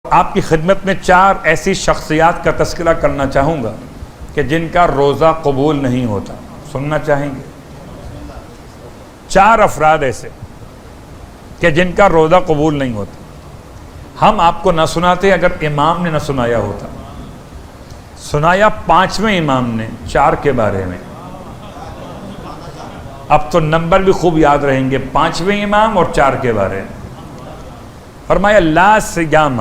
آپ کی خدمت میں 4 ایسی شخصیات کا تذکرہ کرنا چاہوں گا کہ جن کا روزہ قبول نہیں ہوتا. سننا چاہیں گے؟ 4 افراد ایسے کہ جن کا روزہ قبول نہیں ہوتا. ہم آپ کو نہ سناتے اگر امام نے نہ سنایا ہوتا. سنایا 5ویں امام نے 4 کے بارے میں. اب تو نمبر بھی خوب یاد رہیں گے، 5ویں امام اور 4 کے بارے میں. فرمایا لا صیام،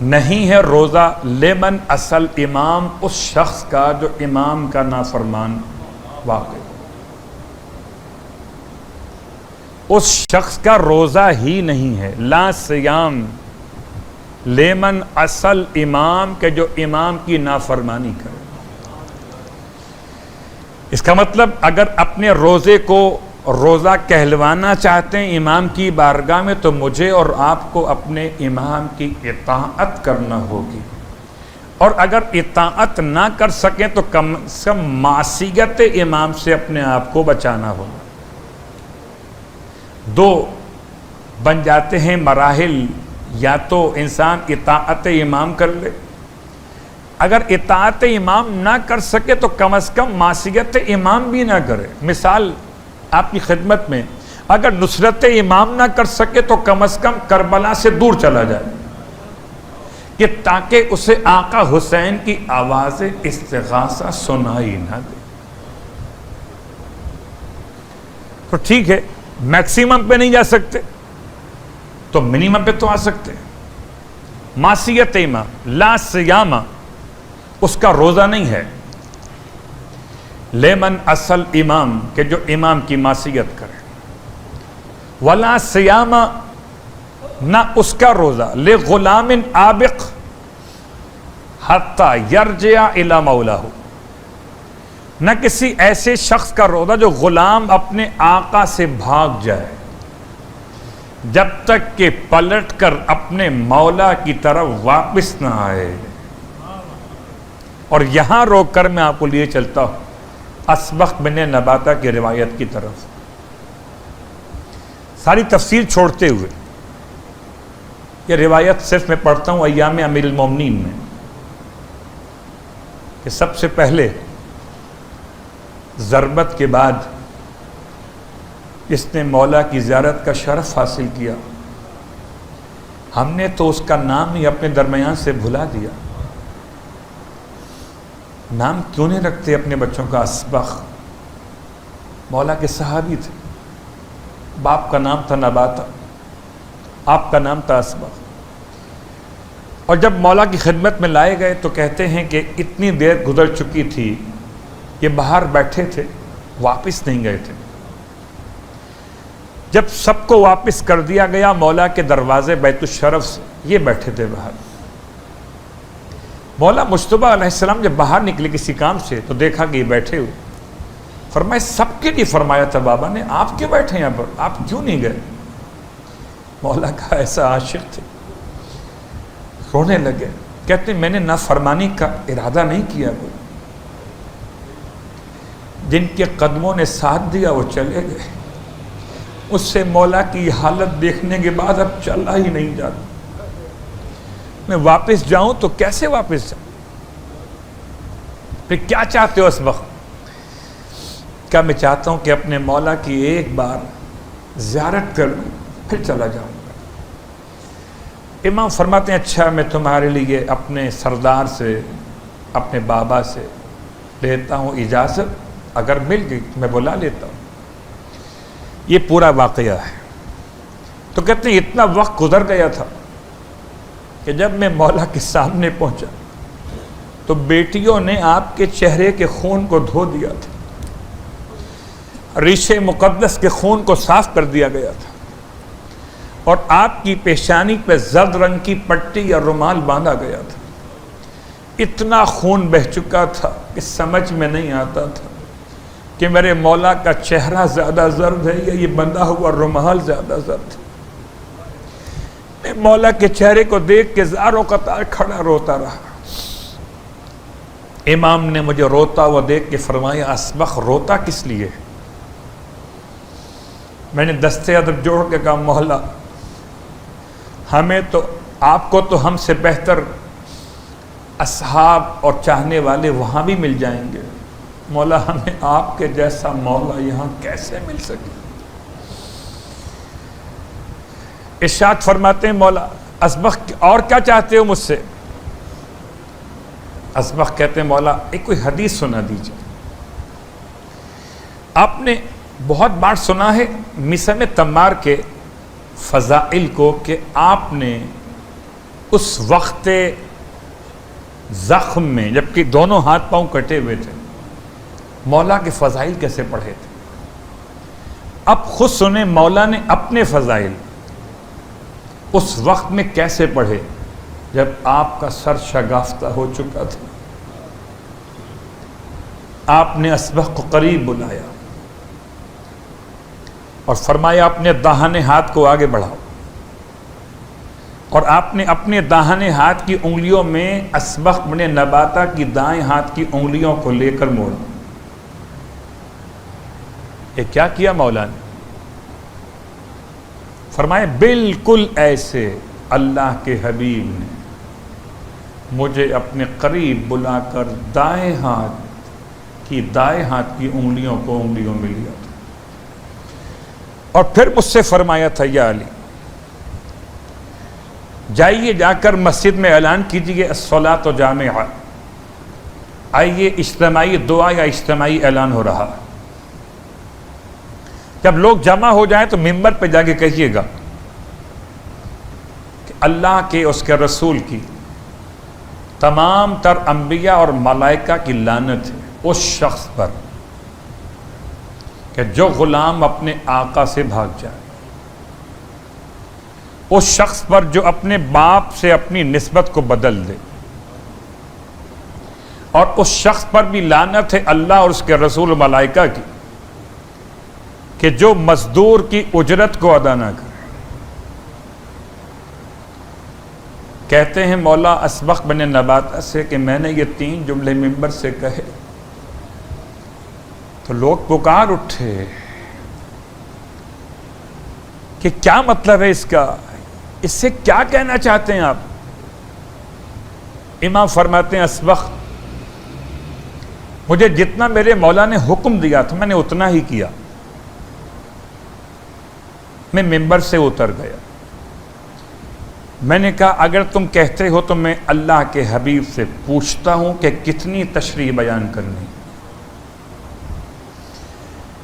نہیں ہے روزہ لمن اصل امام، اس شخص کا جو امام کا نافرمان واقع، اس شخص کا روزہ ہی نہیں ہے. لا صیام لمن اصل امام، کہ جو امام کی نافرمانی کرے. اس کا مطلب اگر اپنے روزے کو روزہ کہلوانا چاہتے ہیں امام کی بارگاہ میں تو مجھے اور آپ کو اپنے امام کی اطاعت کرنا ہوگی، اور اگر اطاعت نہ کر سکیں تو کم سے کم معصیت امام سے اپنے آپ کو بچانا ہوگا. 2 بن جاتے ہیں مراحل، یا تو انسان اطاعت امام کر لے، اگر اطاعت امام نہ کر سکے تو کم از کم معصیت امام بھی نہ کرے. مثال آپ کی خدمت میں، اگر نصرت امام نہ کر سکے تو کم از کم کربلا سے دور چلا جائے، کہ تاکہ اسے آقا حسین کی آواز استغاثہ سنائی نہ دے. تو ٹھیک ہے، میکسیمم پہ نہیں جا سکتے تو منیمم پہ تو آ سکتے. معصیت امام، لا صیام، اس کا روزہ نہیں ہے. لیمن اصل امام، کہ جو امام کی معصیت کرے. ولا صیام، نہ اس کا روزہ. لغلام آبق حتی یرجع الی مولاه، نہ کسی ایسے شخص کا روزہ جو غلام اپنے آقا سے بھاگ جائے جب تک کہ پلٹ کر اپنے مولا کی طرف واپس نہ آئے. اور یہاں روک کر میں آپ کو لیے چلتا ہوں اسبغ بن نباتہ کی روایت کی طرف. ساری تفسیر چھوڑتے ہوئے یہ روایت صرف میں پڑھتا ہوں ایام امیر المومنین میں، کہ سب سے پہلے ضربت کے بعد جس نے مولا کی زیارت کا شرف حاصل کیا، ہم نے تو اس کا نام ہی اپنے درمیان سے بھلا دیا. نام کیوں نہیں رکھتے اپنے بچوں کا اسبغ؟ مولا کے صحابی تھے، باپ کا نام تھا نباتہ، آپ کا نام تھا اسبغ. اور جب مولا کی خدمت میں لائے گئے تو کہتے ہیں کہ اتنی دیر گزر چکی تھی، یہ باہر بیٹھے تھے، واپس نہیں گئے تھے. جب سب کو واپس کر دیا گیا مولا کے دروازے بیت الشرف سے، یہ بیٹھے تھے باہر. مولا مجتبی علیہ السلام جب باہر نکلے کسی کام سے تو دیکھا کہ یہ بیٹھے ہوئے. فرمایا سب کے لیے فرمایا تھا بابا نے، آپ کیوں بیٹھے یہاں پر، آپ کیوں نہیں گئے؟ مولا کا ایسا عاشق تھے، رونے لگے. کہتے میں نے نافرمانی کا ارادہ نہیں کیا. کوئی جن کے قدموں نے ساتھ دیا وہ چلے گئے، اس سے مولا کی حالت دیکھنے کے بعد اب چلا ہی نہیں جاتا. میں واپس جاؤں تو کیسے واپس جاؤں؟ پھر کیا چاہتے ہو اس وقت؟ کیا میں چاہتا ہوں کہ اپنے مولا کی ایک بار زیارت کر لوں پھر چلا جاؤں گا. امام فرماتے ہیں اچھا میں تمہارے لیے اپنے سردار سے، اپنے بابا سے لیتا ہوں اجازت، اگر مل گئی میں بلا لیتا ہوں. یہ پورا واقعہ ہے. تو کہتے ہیں اتنا وقت گزر گیا تھا کہ جب میں مولا کے سامنے پہنچا تو بیٹیوں نے آپ کے چہرے کے خون کو دھو دیا تھا، ریش مقدس کے خون کو صاف کر دیا گیا تھا، اور آپ کی پیشانی پہ زرد رنگ کی پٹی یا رومال باندھا گیا تھا. اتنا خون بہہ چکا تھا کہ سمجھ میں نہیں آتا تھا کہ میرے مولا کا چہرہ زیادہ زرد ہے یا یہ بندھا ہوا رومال زیادہ زرد ہے. میں مولا کے چہرے کو دیکھ کے زاروں قطار کھڑا روتا رہا. امام نے مجھے روتا ہوا دیکھ کے فرمایا اسبغ روتا کس لیے؟ میں نے دستے ادب جوڑ کے کہا مولا ہمیں تو آپ کو تو ہم سے بہتر اصحاب اور چاہنے والے وہاں بھی مل جائیں گے، مولا ہمیں آپ کے جیسا مولا یہاں کیسے مل سکے؟ ارشاد فرماتے ہیں مولا اسبغ اور کیا چاہتے ہو مجھ سے؟ اسبغ کہتے ہیں مولا ایک کوئی حدیث سنا دیجیے۔ آپ نے بہت بار سنا ہے مسم تمار کے فضائل کو کہ آپ نے اس وقت زخم میں جبکہ دونوں ہاتھ پاؤں کٹے ہوئے تھے مولا کے فضائل کیسے پڑھے تھے۔ اب خود سنیں مولا نے اپنے فضائل اس وقت میں کیسے پڑھے جب آپ کا سر شگافتہ ہو چکا تھا۔ آپ نے اسبغ کو قریب بلایا اور فرمایا اپنے داہنے ہاتھ کو آگے بڑھاؤ، اور آپ نے اپنے داہنے ہاتھ کی انگلیوں میں اسبغ بن نباتہ کی دائیں ہاتھ کی انگلیوں کو لے کر موڑا۔ یہ کیا کیا مولا نے؟ فرمائے بالکل ایسے اللہ کے حبیب نے مجھے اپنے قریب بلا کر دائیں ہاتھ کی انگلیوں کو انگلیوں میں لیا تھا، اور پھر مجھ سے فرمایا تھا یا علی جائیے جا کر مسجد میں اعلان کیجیے الصلاۃ جامعہ، آئیے اجتماعی دعا یا اجتماعی اعلان ہو رہا ہے، جب لوگ جمع ہو جائیں تو ممبر پہ جا کے کہیے گا کہ اللہ کے اس کے رسول کی تمام تر انبیاء اور ملائکہ کی لعنت ہے اس شخص پر کہ جو غلام اپنے آقا سے بھاگ جائے، اس شخص پر جو اپنے باپ سے اپنی نسبت کو بدل دے، اور اس شخص پر بھی لعنت ہے اللہ اور اس کے رسول ملائکہ کی کہ جو مزدور کی اجرت کو ادا نہ کرے۔ کہتے ہیں مولا اسبغ بن نباتہ سے کہ میں نے یہ 3 جملے ممبر سے کہے تو لوگ پکار اٹھے کہ کیا مطلب ہے اس کا، اس سے کیا کہنا چاہتے ہیں آپ؟ امام فرماتے ہیں اسبغ مجھے جتنا میرے مولا نے حکم دیا تھا میں نے اتنا ہی کیا، میں ممبر سے اتر گیا، میں نے کہا اگر تم کہتے ہو تو میں اللہ کے حبیب سے پوچھتا ہوں کہ کتنی تشریح بیان کرنی۔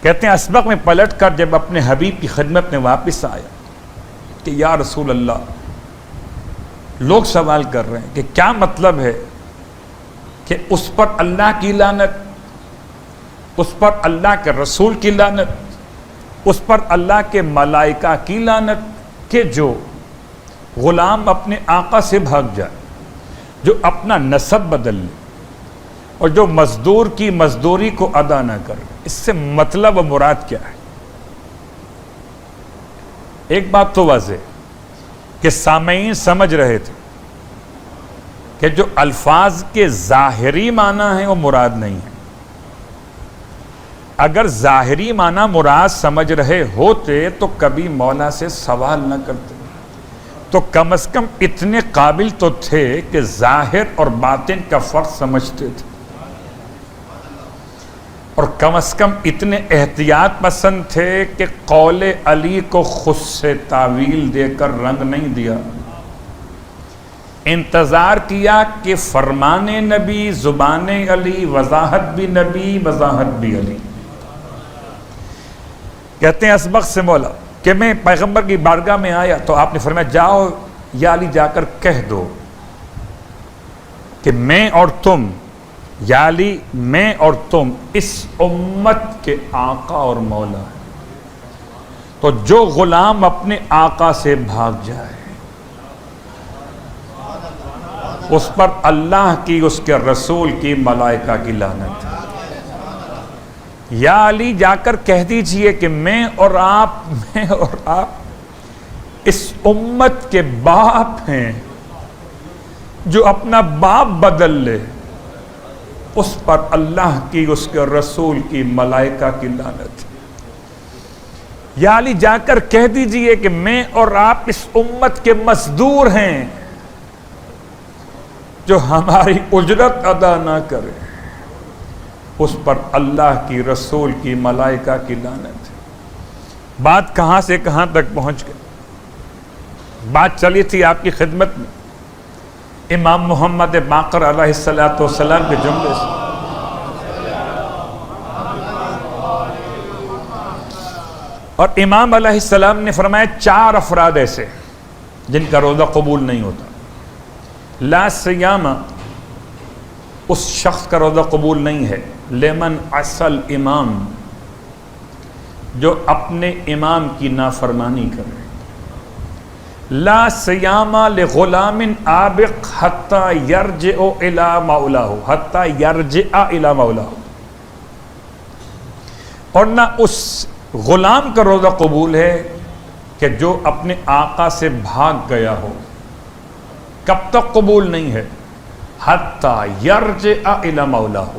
کہتے ہیں اسبغ میں پلٹ کر جب اپنے حبیب کی خدمت میں واپس آیا کہ یا رسول اللہ لوگ سوال کر رہے ہیں کہ کیا مطلب ہے کہ اس پر اللہ کی لعنت، اس پر اللہ کے رسول کی لعنت، اس پر اللہ کے ملائکہ کی لعنت کہ جو غلام اپنے آقا سے بھاگ جائے، جو اپنا نسب بدل لے، اور جو مزدور کی مزدوری کو ادا نہ کرے۔ اس سے مطلب و مراد کیا ہے؟ ایک بات تو واضح کہ سامعین سمجھ رہے تھے کہ جو الفاظ کے ظاہری معنی ہیں وہ مراد نہیں ہے۔ اگر ظاہری معنی مراد سمجھ رہے ہوتے تو کبھی مولا سے سوال نہ کرتے، تو کم از کم اتنے قابل تو تھے کہ ظاہر اور باطن کا فرق سمجھتے تھے، اور کم از کم اتنے احتیاط پسند تھے کہ قول علی کو خود سے تعویل دے کر رنگ نہیں دیا، انتظار کیا کہ فرمان نبی، زبان علی، وضاحت بھی نبی، وضاحت بھی علی۔ کہتے ہیں اسبغ سے مولا کہ میں پیغمبر کی بارگاہ میں آیا تو آپ نے فرمایا جاؤ یا علی جا کر کہہ دو کہ میں اور تم، یا علی میں اور تم اس امت کے آقا اور مولا ہیں، تو جو غلام اپنے آقا سے بھاگ جائے اس پر اللہ کی، اس کے رسول کی، ملائکہ کی لعنت ہے۔ یا علی جا کر کہہ دیجئے کہ میں اور آپ اس امت کے باپ ہیں، جو اپنا باپ بدل لے اس پر اللہ کی، اس کے رسول کی، ملائکہ کی لعنت ہے۔ یا علی جا کر کہہ دیجئے کہ میں اور آپ اس امت کے مزدور ہیں، جو ہماری اجرت ادا نہ کرے اس پر اللہ کی، رسول کی، ملائکہ کی لعنت ہے۔ بات کہاں سے کہاں تک پہنچ گئی؟ بات چلی تھی آپ کی خدمت میں امام محمد باقر علیہ السلام کے جملے سے، اور امام علیہ السلام نے فرمایا 4 افراد ایسے جن کا روزہ قبول نہیں ہوتا۔ لا سیامہ، اس شخص کا روزہ قبول نہیں ہے، لمن اصل امام، جو اپنے امام کی نافرمانی کرے۔ لا سیامہ لغلام آبق حتی یرجع الی مولاہ، حتی یرجع الی مولاہ، اور نہ اس غلام کا روزہ قبول ہے کہ جو اپنے آقا سے بھاگ گیا ہو۔ کب تک قبول نہیں ہے؟ حتی یرجع الی مولاہ،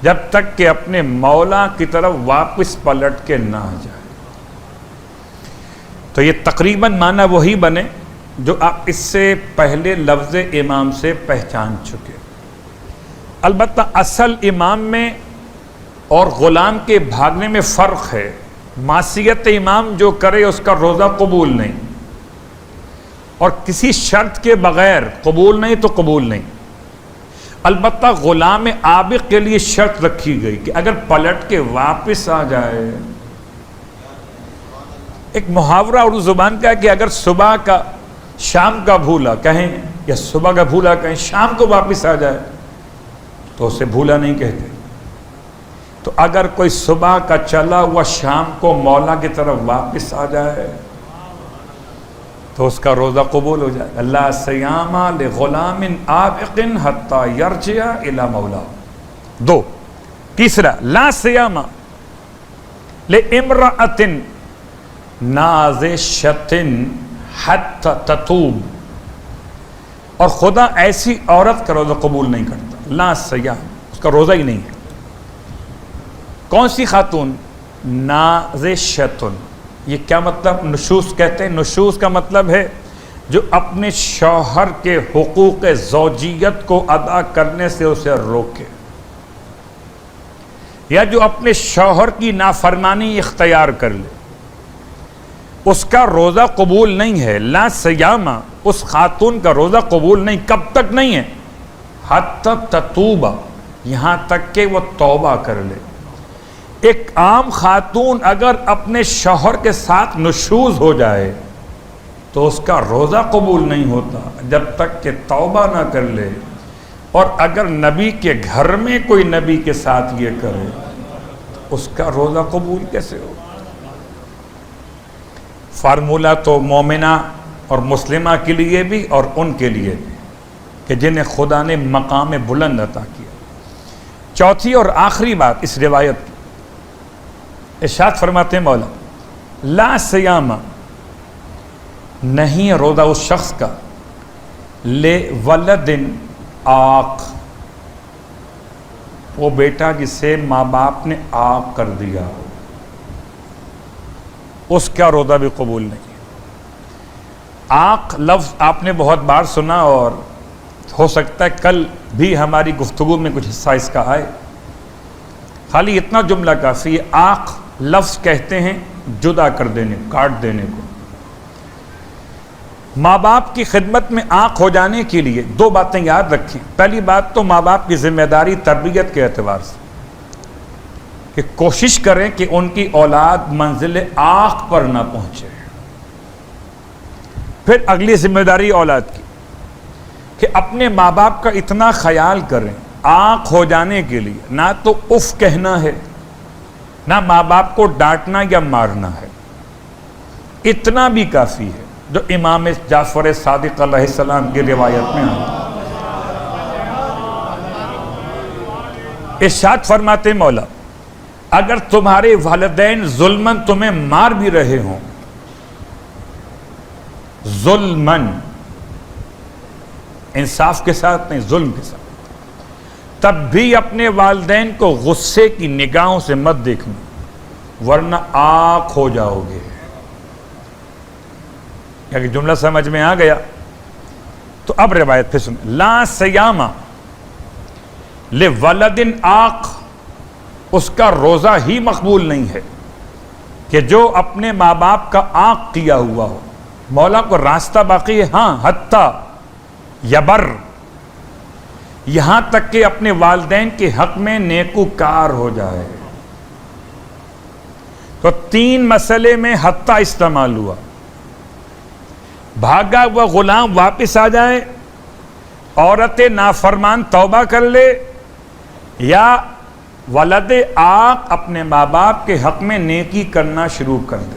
جب تک کہ اپنے مولا کی طرف واپس پلٹ کے نہ آ جائے۔ تو یہ تقریباً معنی وہی بنے جو آپ اس سے پہلے لفظ امام سے پہچان چکے۔ البتہ اصل امام میں اور غلام کے بھاگنے میں فرق ہے۔ معصیت امام جو کرے اس کا روزہ قبول نہیں، اور کسی شرط کے بغیر قبول نہیں تو قبول نہیں۔ البتہ غلام عابق کے لیے شرط رکھی گئی کہ اگر پلٹ کے واپس آ جائے، ایک محاورہ اردو زبان کا ہے کہ اگر صبح کا شام کا بھولا کہیں یا صبح کا بھولا کہیں، شام کو واپس آ جائے تو اسے بھولا نہیں کہتے۔ تو اگر کوئی صبح کا چلا ہوا شام کو مولا کی طرف واپس آ جائے تو اس کا روزہ قبول ہو جائے۔ لا صیام لغلام عابق حتی یرجع الی مولا۔ 2، تیسرا، لا صیام لامرأۃ نازشۃ حتی تتوب، اور خدا ایسی عورت کا روزہ قبول نہیں کرتا۔ لا صیام، اس کا روزہ ہی نہیں ہے۔ کون سی خاتون؟ نازشۃ، یہ کیا مطلب؟ نشوز کہتے ہیں۔ نشوز کا مطلب ہے جو اپنے شوہر کے حقوق زوجیت کو ادا کرنے سے اسے روکے، یا جو اپنے شوہر کی نافرمانی اختیار کر لے، اس کا روزہ قبول نہیں ہے۔ لا صیام، اس خاتون کا روزہ قبول نہیں۔ کب تک نہیں ہے؟ حتی تتوب، یہاں تک کہ وہ توبہ کر لے۔ ایک عام خاتون اگر اپنے شوہر کے ساتھ نشوز ہو جائے تو اس کا روزہ قبول نہیں ہوتا جب تک کہ توبہ نہ کر لے، اور اگر نبی کے گھر میں کوئی نبی کے ساتھ یہ کرے تو اس کا روزہ قبول کیسے ہو؟ فارمولہ تو مومنہ اور مسلمہ کے لیے بھی اور ان کے لیے بھی کہ جنہیں خدا نے مقام بلند عطا کیا۔ چوتھی اور آخری بات اس روایت کی، ارشاد فرماتے ہیں مولا، لا صیام، نہیں روزہ اس شخص کا، لے ولد عاق، وہ بیٹا جسے ماں باپ نے عاق کر دیا، اس کا روزہ بھی قبول نہیں۔ عاق لفظ آپ نے بہت بار سنا، اور ہو سکتا ہے کل بھی ہماری گفتگو میں کچھ حصہ اس کا آئے۔ خالی اتنا جملہ کافی ہے۔ عاق لفظ کہتے ہیں جدا کر دینے، کاٹ دینے کو۔ ماں باپ کی خدمت میں عاق ہو جانے کے لیے 2 باتیں یاد رکھیں۔ پہلی بات تو ماں باپ کی ذمہ داری تربیت کے اعتبار سے کہ کوشش کریں کہ ان کی اولاد منزل عاق پر نہ پہنچے۔ پھر اگلی ذمہ داری اولاد کی کہ اپنے ماں باپ کا اتنا خیال کریں عاق ہو جانے کے لیے، نہ تو اف کہنا ہے، نہ ماں باپ کو ڈانٹنا یا مارنا ہے، اتنا بھی کافی ہے جو امام جعفر صادق علیہ السلام کی روایت میں آیا۔ ارشاد فرماتے مولا، اگر تمہارے والدین ظلمن تمہیں مار بھی رہے ہوں، ظلمن، انصاف کے ساتھ نہیں، ظلم کے ساتھ، تب بھی اپنے والدین کو غصے کی نگاہوں سے مت دیکھنا۔ ورنہ آنکھ ہو جاؤ گے. کیا کہ جملہ سمجھ میں آ گیا؟ تو اب روایت پھر سن. لا سیام لولد آق، اس کا روزہ ہی مقبول نہیں ہے کہ جو اپنے ماں باپ کا آق کیا ہوا ہو. مولا کو راستہ باقی ہے، ہاں، حتیٰ یبر، یہاں تک کہ اپنے والدین کے حق میں نیکوکار ہو جائے. تو 3 مسئلے میں حتیٰ استعمال ہوا. بھاگا ہوا غلام واپس آ جائے، عورت نافرمان توبہ کر لے، یا ولد آق اپنے ماں باپ کے حق میں نیکی کرنا شروع کر دے،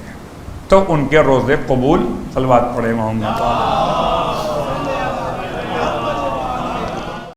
تو ان کے روزے قبول. صلوات پڑھے محمد.